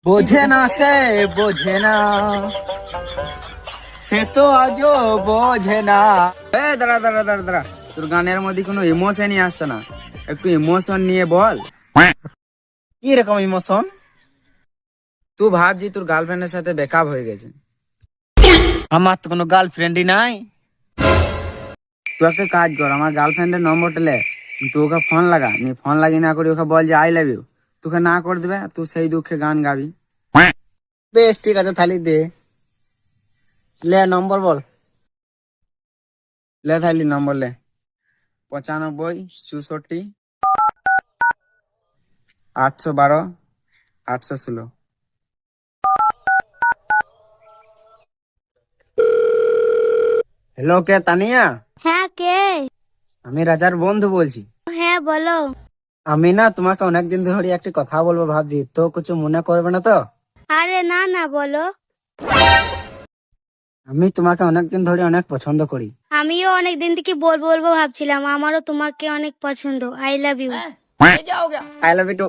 বোঝে না সে বোঝে না, সে তো আজও বোঝে না। দাঁড়া দাঁড়া দাঁড়া দাঁড়া, তোর গানের মধ্যে কোনো ইমোশনই আসছে না, একটু ইমোশন নিয়ে বল। কি রকম ইমোশন? তুই ভাবছি তোর গার্লফ্রেন্ডের সাথে ব্রেকআপ হয়ে গেছে। আমার তো কোনো গার্লফ্রেন্ডই নাই। তুই একটা কাজ কর, আমার গার্লফ্রেন্ডের নম্বরটা লে, তুই ওকে ফোন লাগা, নি ফোন লাগিয়ে না করি ওকে বল যে আই লাভ ইউ, তোকে না করে দেবে, তুই সেই দুঃখে গান গাবি। বেশ ঠিক আছে, তাহলে দে, লে নম্বর বল। লে থাইলি নম্বর লে, 95 64 812 816। হ্যালো, কে তানিয়া? হ্যাঁ, কে? আমি রাজার বন্ধু বলছি। হ্যাঁ, বলো। আমি না তোমাকে অনেকদিন ধরে একটি কথা বলবো ভাবছি, তো কিছু মনে করবে না তো? আরে না না, বলো। আমি তোমাকে অনেকদিন ধরে অনেক পছন্দ করি। আমিও অনেক দিন থেকে বলবো বলবো ভাবছিলাম, আমারও তোমাকে অনেক পছন্দ। I love you. I love you two.